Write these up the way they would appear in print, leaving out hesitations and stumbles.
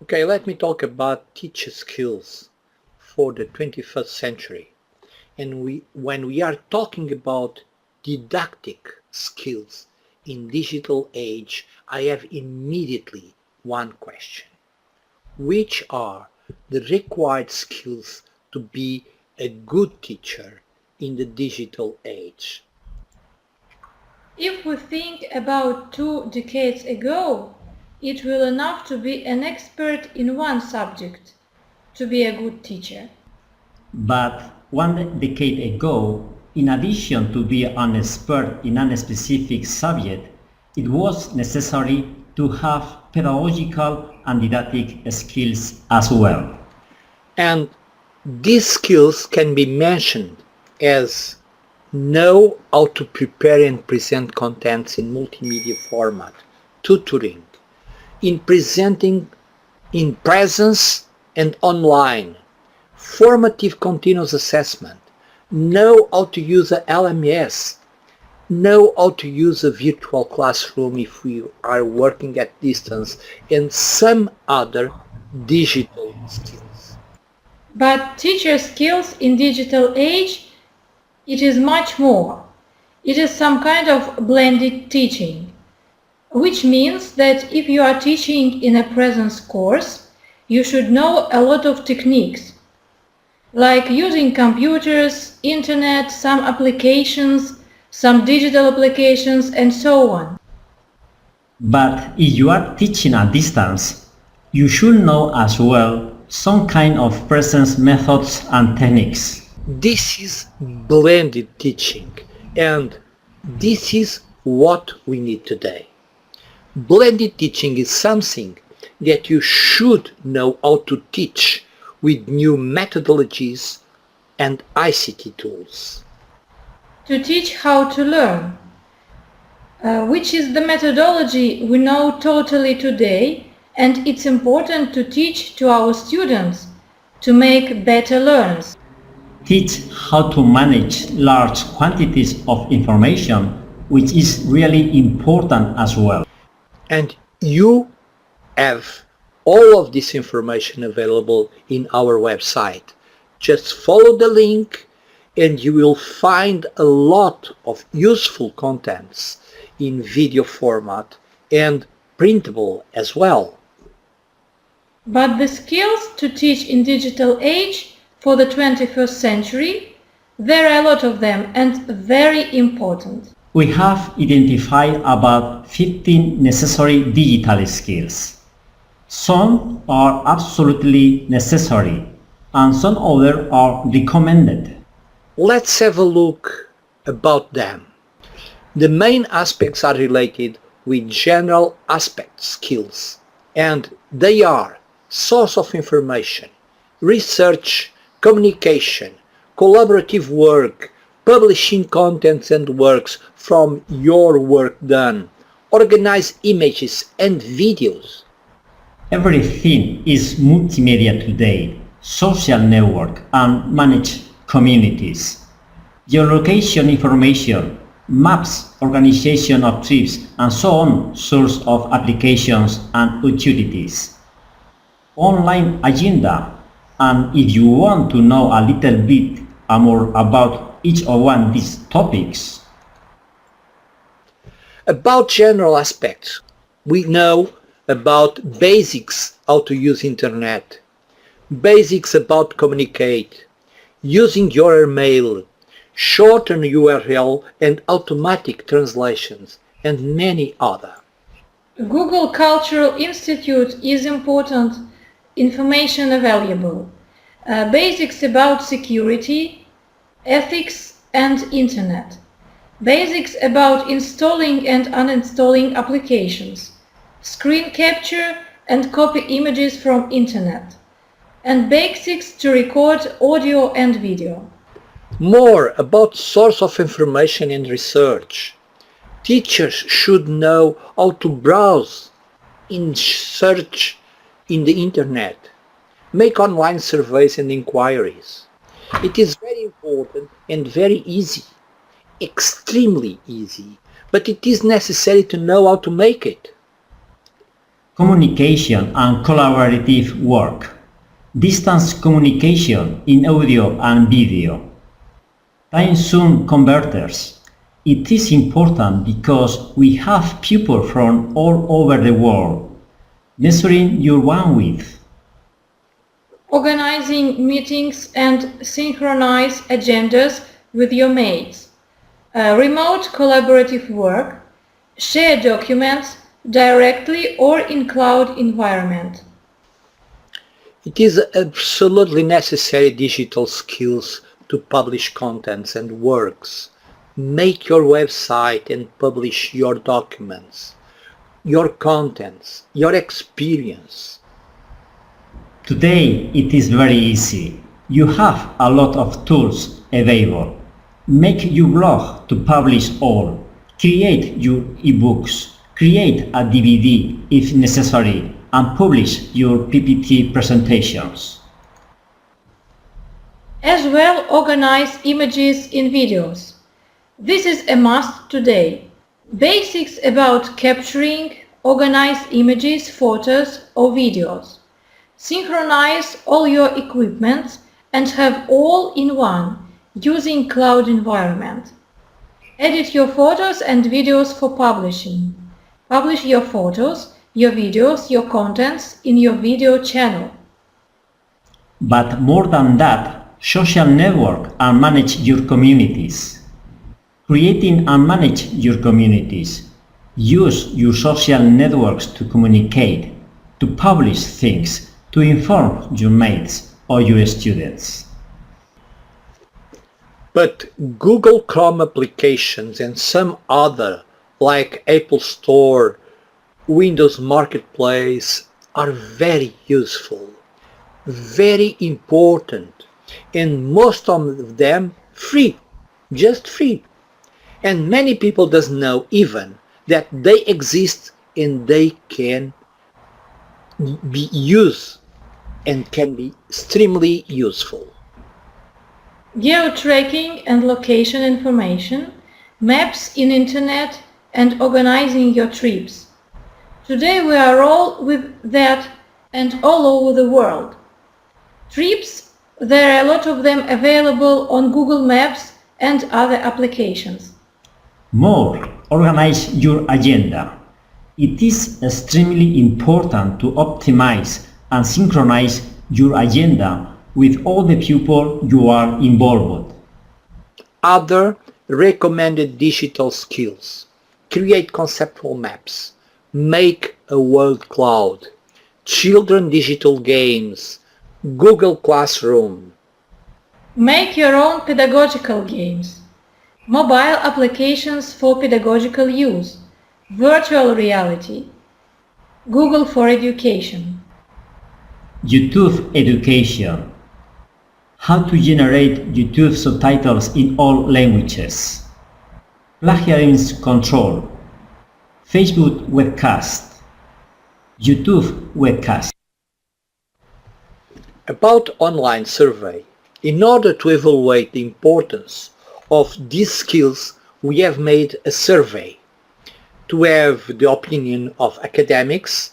Okay, let me talk about teacher skills for the 21st century. When we are talking about didactic skills in digital age, I have immediately one question. Which are the required skills to be a good teacher in the digital age? If we think about 2 decades ago, it will enough to be an expert in one subject to be a good teacher. But 1 decade ago, in addition to be an expert in a specific subject, it was necessary to have pedagogical and didactic skills as well. And these skills can be mentioned as know how to prepare and present contents in multimedia format, tutoring, in presenting in presence and online, formative continuous assessment, know how to use a LMS, know how to use a virtual classroom if we are working at distance, and some other digital skills. But teacher skills in digital age, it is much more. It is some kind of blended teaching, which means that if you are teaching in a presence course, you should know a lot of techniques, like using computers, internet, some applications, some digital applications, and so on. But if you are teaching at distance, you should know as well some kind of presence methods and techniques. This is blended teaching, and this is what we need today. Blended teaching is something that you should know how to teach with new methodologies and ICT tools. To teach how to learn, which is the methodology we know totally today, and it's important to teach to our students to make better learners. Teach how to manage large quantities of information, which is really important as well. And you have all of this information available in our website. Just follow the link and you will find a lot of useful contents in video format and printable as well. But the skills to teach in digital age for the 21st century, there are a lot of them and very important. We have identified about 15 necessary digital skills. Some are absolutely necessary and some others are recommended. Let's have a look about them. The main aspects are related with general aspect skills, and they are source of information, research, communication, collaborative work, publishing contents and works from your work done, organize images and videos. Everything is multimedia today, social network and managed communities. Geolocation information, maps, organization of trips, and so on source of applications and utilities. Online agenda, and if you want to know a little bit more about each of one of these topics. About general aspects, we know about basics how to use internet, basics about communicate, using your email, shorten URL and automatic translations, and many other. Google Cultural Institute is important information available. Basics about security, ethics and internet. Basics about installing and uninstalling applications. Screen capture and copy images from internet. And basics to record audio and video. More about source of information and research. Teachers should know how to browse in search in the internet, make online surveys and inquiries. It is very important and very easy, extremely easy, but it is necessary to know how to make it. communication and collaborative work, distance communication in audio and video, time zone converters. It is important because we have people from all over the world. Measuring your bandwidth. Organizing meetings and synchronize agendas with your mates. Remote collaborative work. Share documents directly or in cloud environment. It is absolutely necessary digital skills to publish contents and works. Make your website and publish your documents, your contents, your experience. Today it is very easy. You have a lot of tools available. Make your blog to publish all. Create your ebooks. Create a DVD if necessary and publish your PPT presentations. As well, organize images in videos. This is a must today. Basics about capturing, organize images, photos or videos. Synchronize all your equipment and have all in one using cloud environment. Edit your photos and videos for publishing. Publish your photos, your videos, your contents in your video channel. But more than that, social network and manage your communities. Creating and manage your communities. Use your social networks to communicate, to publish things, to inform your mates or your students. But Google Chrome applications and some other like Apple Store, Windows Marketplace are very useful, very important, and most of them free, just free. And many people doesn't know even that they exist and they can be used and can be extremely useful. Geo-tracking and location information, maps in internet and organizing your trips. Today we are all with that and all over the world. Trips, there are a lot of them available on Google Maps and other applications. More, organize your agenda. It is extremely important to optimize and synchronize your agenda with all the people you are involved with. Other recommended digital skills. Create conceptual maps. Make a world cloud. Children digital games. Google Classroom. Make your own pedagogical games. Mobile applications for pedagogical use. Virtual reality. Google for Education. YouTube education. How to generate YouTube subtitles in all languages. Plagiarism control. Facebook webcast. YouTube webcast. About online survey. In order to evaluate the importance of these skills, we have made a survey to have the opinion of academics,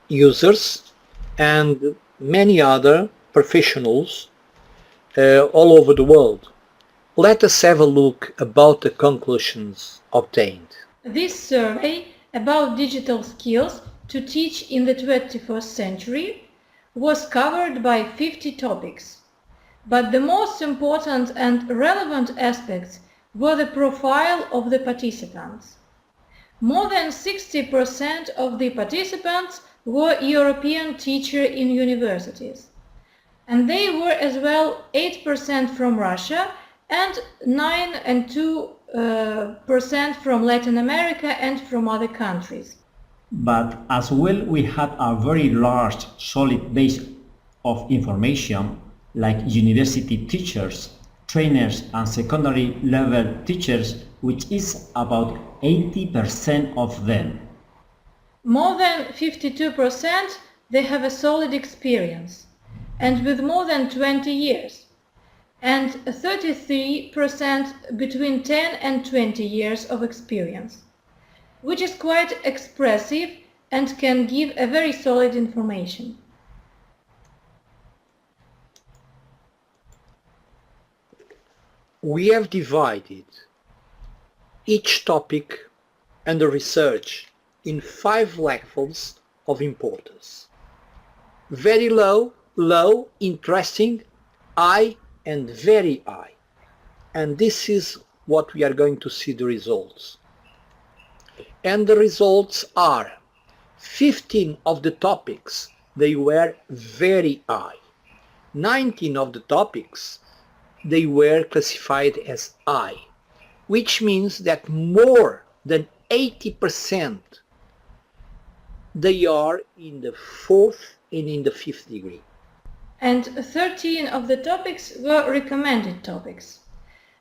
users, and many other professionals all over the world. Let us have a look about the conclusions obtained. This survey about digital skills to teach in the 21st century was covered by 50 topics. But the most important and relevant aspects were the profile of the participants. More than 60% of the participants were European teachers in universities. And they were as well 8% from Russia and 9 and 2% from Latin America and from other countries. But as well we had a very large, solid base of information like university teachers, trainers and secondary level teachers, which is about 80% of them. More than 52% they have a solid experience and with more than 20 years, and 33% between 10 and 20 years of experience, which is quite expressive and can give a very solid information. We have divided each topic and the research in 5 levels of importance. Very low, low, interesting, high, and very high. And this is what we are going to see the results. And the results are 15 of the topics, they were very high. 19 of the topics, they were classified as high, which means that more than 80% they are in the 4th and in the 5th degree. And 13 of the topics were recommended topics,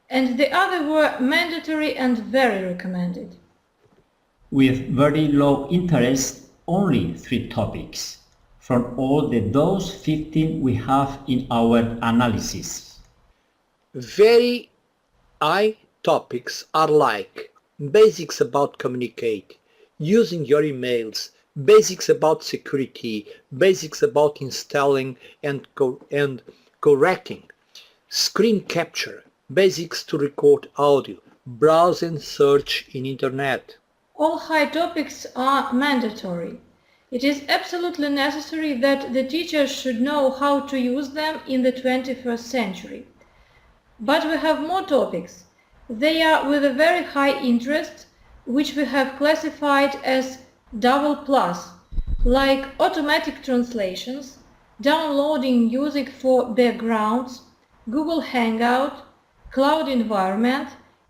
and the other were mandatory and very recommended. With very low interest, only 3 topics from all those 15 we have in our analysis. Very high topics are like basics about communicate, using your emails, basics about security, basics about installing and correcting, screen capture, basics to record audio, browse and search in internet. All high topics are mandatory. It is absolutely necessary that the teachers should know how to use them in the 21st century. But we have more topics. They are with a very high interest, which we have classified as double plus, like automatic translations, downloading music for backgrounds, Google Hangout, cloud environment,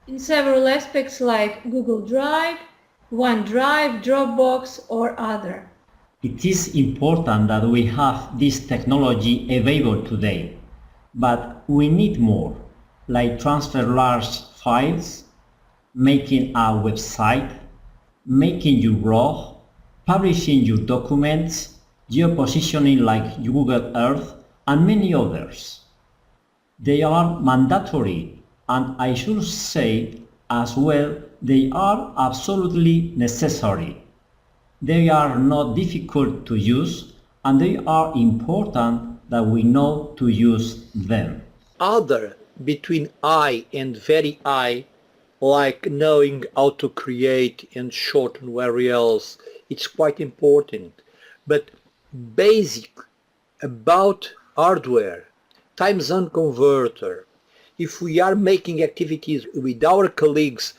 in several aspects like Google Drive, OneDrive, Dropbox or other. It is important that we have this technology available today, but we need more, like transfer large files, making a website, making your blog, publishing your documents, geopositioning like Google Earth, and many others. They are mandatory, and I should say as well they are absolutely necessary. They are not difficult to use, and they are important that we know to use them. Other between high and very high, like knowing how to create and shorten URLs, it's quite important. But basic about hardware, time zone converter, if we are making activities with our colleagues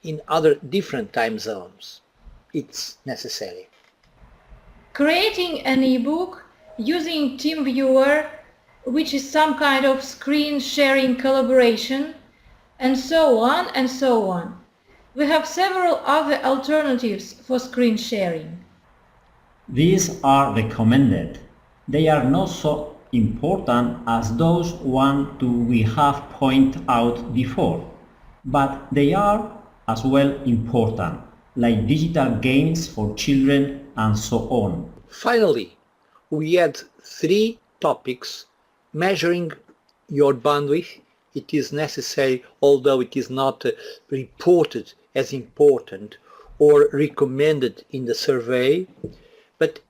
in other different time zones, it's necessary. Creating an ebook using TeamViewer, which is some kind of screen sharing collaboration, and so on and so on. We have several other alternatives for screen sharing. These are recommended. They are not so important as those ones we have pointed out before, but they are as well important, like digital games for children and so on. Finally, we had 3 topics measuring your bandwidth. It is necessary, although it is not reported as important or recommended in the survey, but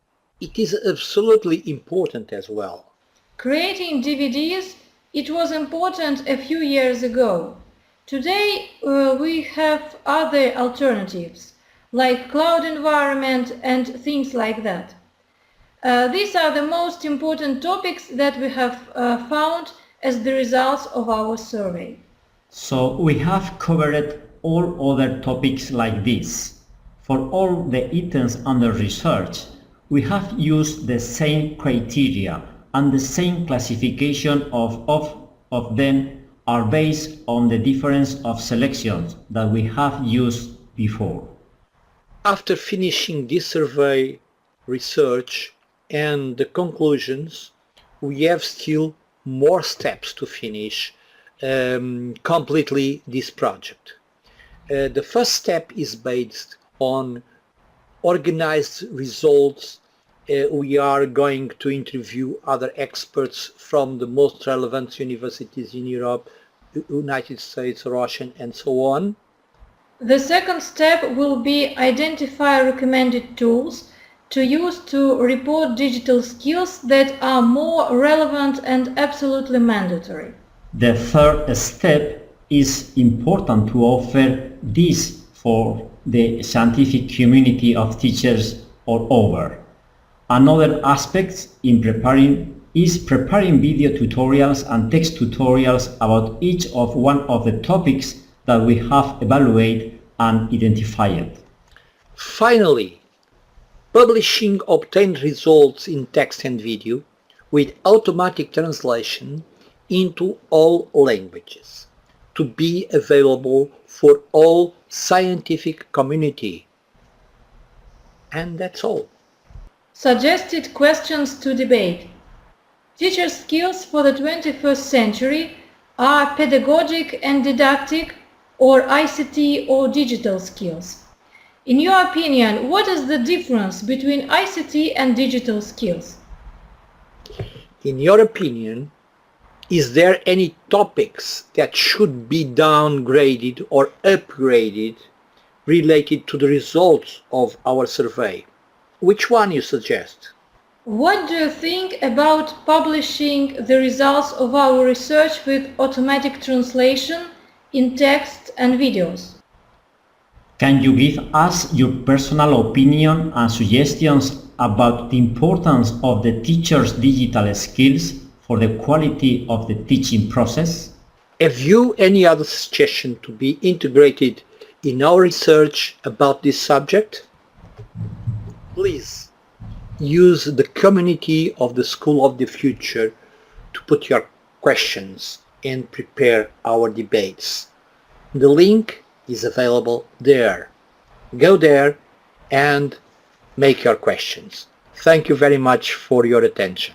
it is absolutely important as well. Creating DVDs, it was important a few years ago. Today we have other alternatives, like cloud environment and things like that. These are the most important topics that we have found as the results of our survey. So we have covered all other topics like this. For all the items under research, we have used the same criteria and the same classification of them are based on the difference of selections that we have used before. After finishing this survey research and the conclusions, we have still more steps to finish completely this project. The first step is based on organized results. We are going to interview other experts from the most relevant universities in Europe, United States, Russia, and so on. The second step will be identify recommended tools to use to report digital skills that are more relevant and absolutely mandatory. The third step is important to offer this for the scientific community of teachers all over. Another aspect in preparing video tutorials and text tutorials about each of one of the topics that we have evaluated and identified. Finally, publishing obtained results in text and video with automatic translation into all languages to be available for all scientific community. And that's all. Suggested questions to debate. Teacher skills for the 21st century are pedagogic and didactic, or ICT or digital skills. In your opinion, what is the difference between ICT and digital skills? In your opinion, is there any topics that should be downgraded or upgraded related to the results of our survey? Which one you suggest? What do you think about publishing the results of our research with automatic translation in text and videos? Can you give us your personal opinion and suggestions about the importance of the teacher's digital skills for the quality of the teaching process? Have you any other suggestion to be integrated in our research about this subject? Please use the community of the School of the Future to put your questions and prepare our debates. The link is available there. Go there and make your questions. Thank you very much for your attention.